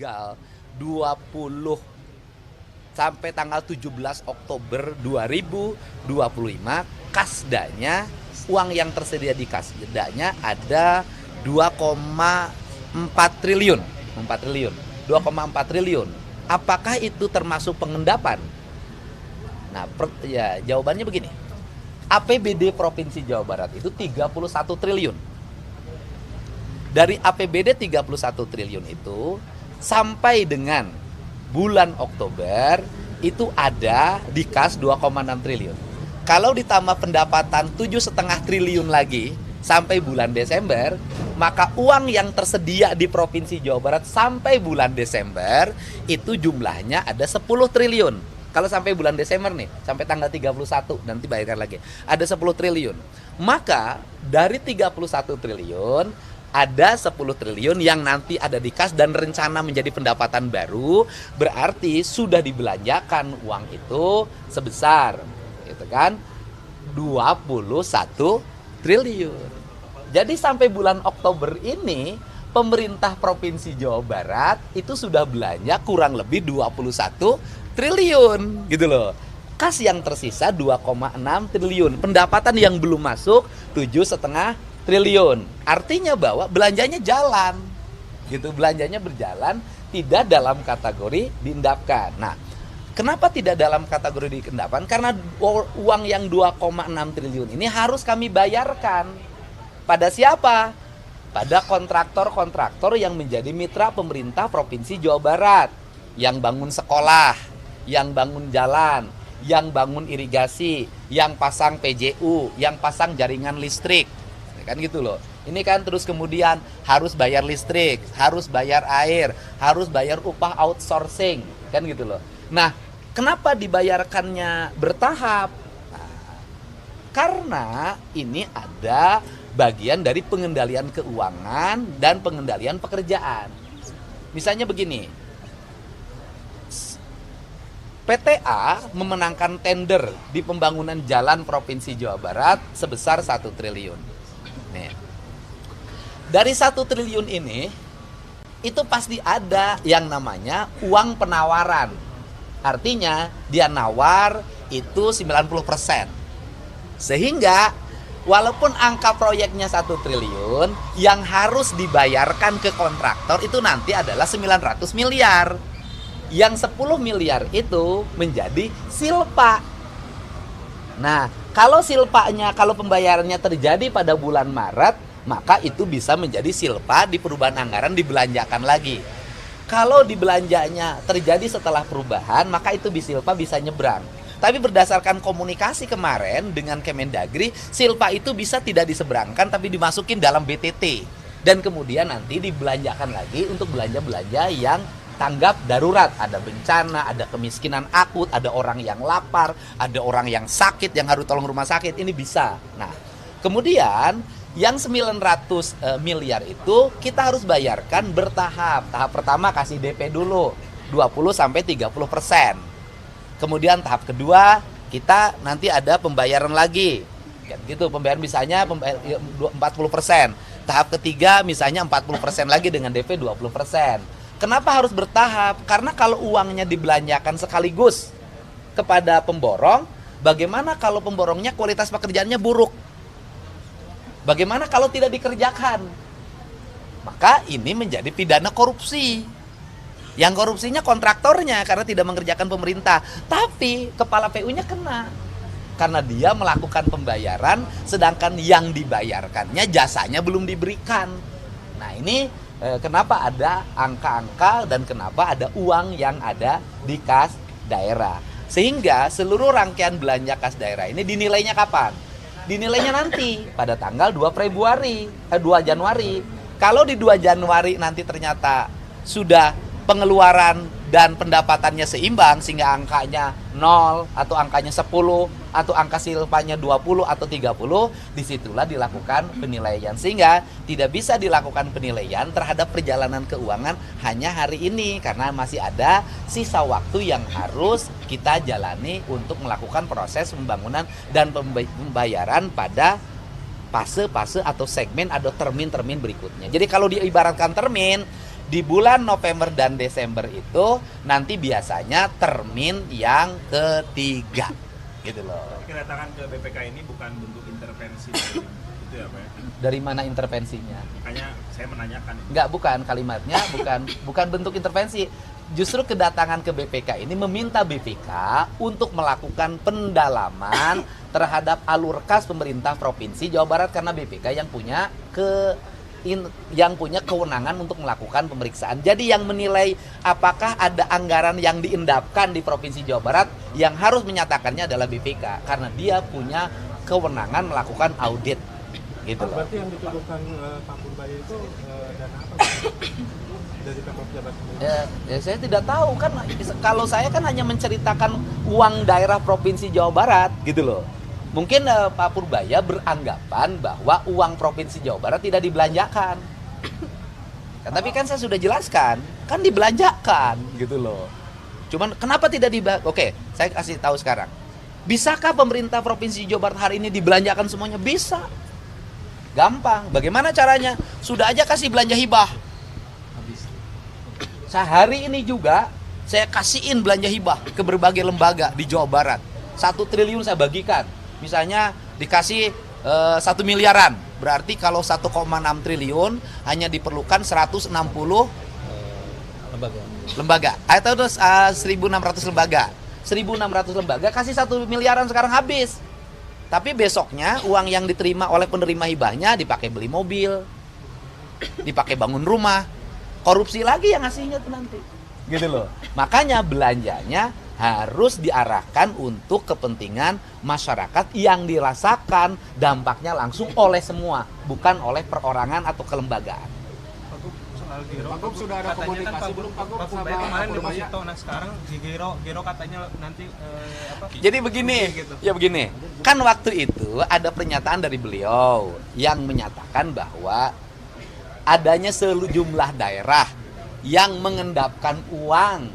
tanggal 20 sampai tanggal 17 Oktober 2025 kasdanya, uang yang tersedia di kasdanya ada 2,4 triliun. 2,4 triliun. Apakah itu termasuk pengendapan? Nah, jawabannya begini. APBD Provinsi Jawa Barat itu 31 triliun. Dari APBD 31 triliun itu sampai dengan bulan Oktober itu ada di kas 2,6 triliun. Kalau ditambah pendapatan 7,5 triliun lagi sampai bulan Desember, maka uang yang tersedia di Provinsi Jawa Barat sampai bulan Desember itu jumlahnya ada 10 triliun. Kalau sampai bulan Desember nih, sampai tanggal 31 nanti bayarkan lagi. Ada 10 triliun. Maka dari 31 triliun ada 10 triliun yang nanti ada di kas dan rencana menjadi pendapatan baru, berarti sudah dibelanjakan uang itu sebesar gitu kan 21 triliun. Jadi sampai bulan Oktober ini pemerintah Provinsi Jawa Barat itu sudah belanja kurang lebih 21 triliun gitu loh. Kas yang tersisa 2,6 triliun. Pendapatan yang belum masuk 7,5 triliun. Artinya bahwa belanjanya jalan. Gitu, belanjanya berjalan, tidak dalam kategori diendapkan. Nah, kenapa tidak dalam kategori diendapkan? Karena uang yang 2,6 triliun ini harus kami bayarkan. Pada siapa? Pada kontraktor-kontraktor yang menjadi mitra pemerintah Provinsi Jawa Barat. Yang bangun sekolah, yang bangun jalan, yang bangun irigasi, yang pasang PJU, yang pasang jaringan listrik. Kan gitu loh. Ini kan terus kemudian harus bayar listrik, harus bayar air, harus bayar upah outsourcing, kan gitu loh. Nah, kenapa dibayarkannya bertahap? Nah, karena ini ada bagian dari pengendalian keuangan dan pengendalian pekerjaan. Misalnya begini, PTA memenangkan tender di pembangunan jalan Provinsi Jawa Barat sebesar 1 triliun. Nih. Dari 1 triliun ini itu pasti ada yang namanya uang penawaran. Artinya dia nawar itu 90%. Sehingga walaupun angka proyeknya 1 triliun, yang harus dibayarkan ke kontraktor itu nanti adalah 900 miliar. Yang 10 miliar itu menjadi silpa. Nah, kalau silpanya, kalau pembayarannya terjadi pada bulan Maret, maka itu bisa menjadi silpa di perubahan anggaran dibelanjakan lagi. Kalau dibelanjanya terjadi setelah perubahan, maka itu silpa bisa nyebrang. Tapi berdasarkan komunikasi kemarin dengan Kemendagri, silpa itu bisa tidak diseberangkan tapi dimasukin dalam BTT. Dan kemudian nanti dibelanjakan lagi untuk belanja-belanja yang tanggap darurat, ada bencana, ada kemiskinan akut, ada orang yang lapar, ada orang yang sakit yang harus tolong rumah sakit, ini bisa. Nah, kemudian yang 900 miliar itu kita harus bayarkan bertahap. Tahap pertama kasih DP dulu 20-30%. Kemudian tahap kedua kita nanti ada pembayaran lagi. Gitu, pembayaran misalnya 40%. Tahap ketiga misalnya 40% lagi dengan DP 20%. Kenapa harus bertahap? Karena kalau uangnya dibelanjakan sekaligus kepada pemborong, bagaimana kalau pemborongnya kualitas pekerjaannya buruk? Bagaimana kalau tidak dikerjakan? Maka ini menjadi pidana korupsi. Yang korupsinya kontraktornya karena tidak mengerjakan pemerintah. Tapi kepala PU-nya kena. Karena dia melakukan pembayaran sedangkan yang dibayarkannya jasanya belum diberikan. Nah, ini kenapa ada angka-angka dan kenapa ada uang yang ada di kas daerah. Sehingga seluruh rangkaian belanja kas daerah ini dinilainya kapan? Dinilainya nanti pada tanggal 2 Januari. Kalau di 2 Januari nanti ternyata sudah pengeluaran dan pendapatannya seimbang sehingga angkanya 0 atau angkanya 10 atau angka silpanya 20 atau 30, disitulah dilakukan penilaian. Sehingga tidak bisa dilakukan penilaian terhadap perjalanan keuangan hanya hari ini karena masih ada sisa waktu yang harus kita jalani untuk melakukan proses pembangunan dan pembayaran pada fase-fase atau segmen atau termin-termin berikutnya. Jadi kalau diibaratkan termin, Di bulan November dan Desember itu nanti biasanya termin yang ketiga. Gitu loh. Kedatangan ke BPK ini bukan bentuk intervensi dari itu ya Pak ya? Dari mana intervensinya? Makanya saya menanyakan. Enggak, bukan kalimatnya, bukan bentuk intervensi. Justru kedatangan ke BPK ini meminta BPK untuk melakukan pendalaman terhadap alur kas pemerintah Provinsi Jawa Barat karena BPK yang punya kewenangan untuk melakukan pemeriksaan. Jadi yang menilai apakah ada anggaran yang diendapkan di Provinsi Jawa Barat yang harus menyatakannya adalah BPK karena dia punya kewenangan melakukan audit. Gitu loh. Berarti yang dituduhkan Pak Purbaya itu dana apa? Dari Pemprov Jabar sendiri? Ya, saya tidak tahu kan, kalau saya kan hanya menceritakan uang daerah Provinsi Jawa Barat gitu loh. Mungkin Pak Purbaya beranggapan bahwa uang Provinsi Jawa Barat tidak dibelanjakan. Tapi kan saya sudah jelaskan, kan dibelanjakan gitu loh. Cuman kenapa tidak dibelanjakan? Oke, saya kasih tahu sekarang. Bisakah pemerintah Provinsi Jawa Barat hari ini dibelanjakan semuanya? Bisa. Gampang. Bagaimana caranya? Sudah aja kasih belanja hibah. Sehari ini juga saya kasihin belanja hibah ke berbagai lembaga di Jawa Barat. 1 triliun saya bagikan. Misalnya dikasih 1 miliaran. Berarti kalau 1,6 triliun hanya diperlukan 160 lembaga. Atau 1.600 lembaga. 1.600 lembaga kasih 1 miliaran sekarang habis. Tapi besoknya uang yang diterima oleh penerima hibahnya dipakai beli mobil, dipakai bangun rumah. Korupsi lagi yang ngasihnya tuh nanti. Gitu loh. Makanya belanjanya harus diarahkan untuk kepentingan masyarakat yang dirasakan dampaknya langsung oleh semua, bukan oleh perorangan atau kelembagaan. Pak Gub sudah ada komunikasi belum Pak Gub sama kemarin Pak Purbaya? deposito, nah sekarang di Giro katanya nanti Jadi begini, ya begini. Kan waktu itu ada pernyataan dari beliau yang menyatakan bahwa adanya sejumlah daerah yang mengendapkan uang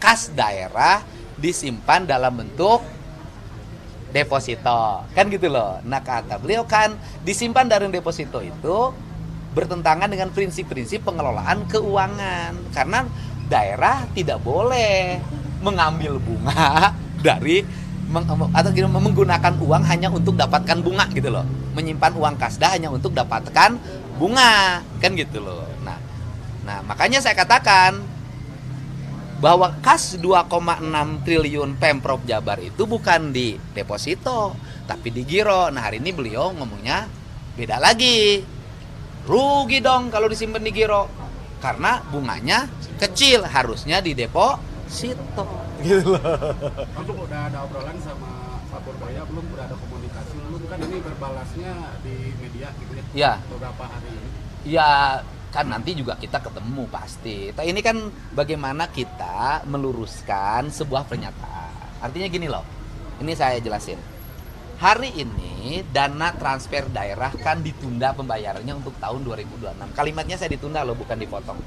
kas daerah disimpan dalam bentuk deposito. Kan gitu loh. Nah kata beliau kan disimpan dari deposito itu bertentangan dengan prinsip-prinsip pengelolaan keuangan. Karena daerah tidak boleh mengambil bunga dari atau menggunakan uang hanya untuk dapatkan bunga gitu loh. Menyimpan uang kasda hanya untuk dapatkan bunga, kan gitu loh. Nah, makanya saya katakan bahwa kas 2,6 triliun Pemprov Jabar itu bukan di deposito, tapi di giro. Nah, hari ini beliau ngomongnya beda lagi. Rugi dong kalau disimpan di giro. Karena bunganya kecil, harusnya di deposito. Gitu loh. Untuk udah ada obrolan sama Pak Purbaya belum? Udah ada komunikasi belum? Kan ini berbalasnya di media gitu ya. Ya. Beberapa hari ini. Ya kan nanti juga kita ketemu pasti. Ini kan bagaimana kita meluruskan sebuah pernyataan. Artinya gini loh. Ini saya jelasin. Hari ini dana transfer daerah kan ditunda pembayarannya untuk tahun 2026. Kalimatnya saya ditunda loh, bukan dipotong.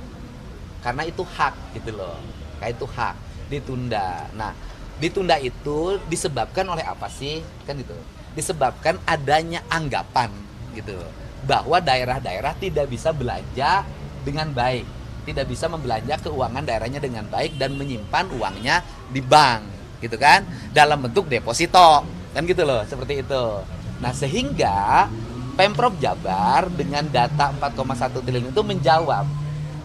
Karena itu hak gitu loh. Kayak itu hak ditunda. Nah, ditunda itu disebabkan oleh apa sih? Kan gitu. Disebabkan adanya anggapan gitu bahwa daerah-daerah tidak bisa belanja dengan baik, tidak bisa membelanja keuangan daerahnya dengan baik dan menyimpan uangnya di bank, gitu kan, dalam bentuk deposito, kan gitu loh, seperti itu. Nah, sehingga Pemprov Jabar dengan data 4,1 triliun itu menjawab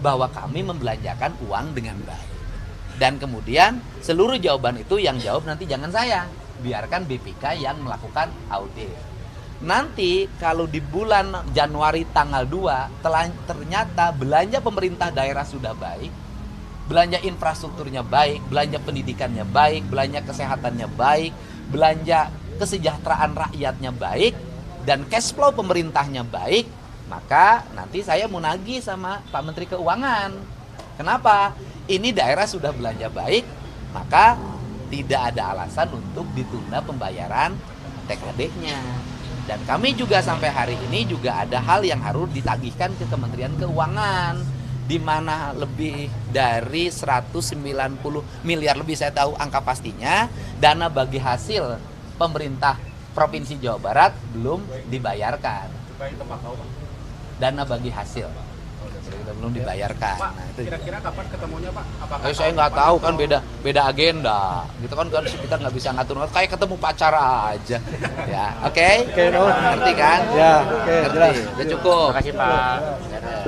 bahwa kami membelanjakan uang dengan baik. Dan kemudian seluruh jawaban itu yang jawab nanti jangan saya, biarkan BPK yang melakukan audit. Nanti kalau di bulan Januari tanggal 2 ternyata belanja pemerintah daerah sudah baik, belanja infrastrukturnya baik, belanja pendidikannya baik, belanja kesehatannya baik, belanja kesejahteraan rakyatnya baik, dan cash flow pemerintahnya baik, maka nanti saya mau nagih sama Pak Menteri Keuangan. Kenapa? Ini daerah sudah belanja baik, maka tidak ada alasan untuk ditunda pembayaran TKD-nya. Dan kami juga sampai hari ini juga ada hal yang harus ditagihkan ke Kementerian Keuangan, di mana lebih dari 190 miliar lebih, saya tahu angka pastinya, dana bagi hasil pemerintah Provinsi Jawa Barat belum dibayarkan. Dana bagi hasil. Kita belum dibayarkan. Pak, Nah, itu. kira-kira kapan ketemunya Pak? Apakah Saya nggak tahu kan beda agenda. Gitu kan kita nggak bisa ngatur kayak ketemu pacar aja. Ya, oke. Oke, Nuhun. Ngerti kan? Ya, oke, Ngerti. jelas. Udah cukup. Terima kasih Pak. Beres.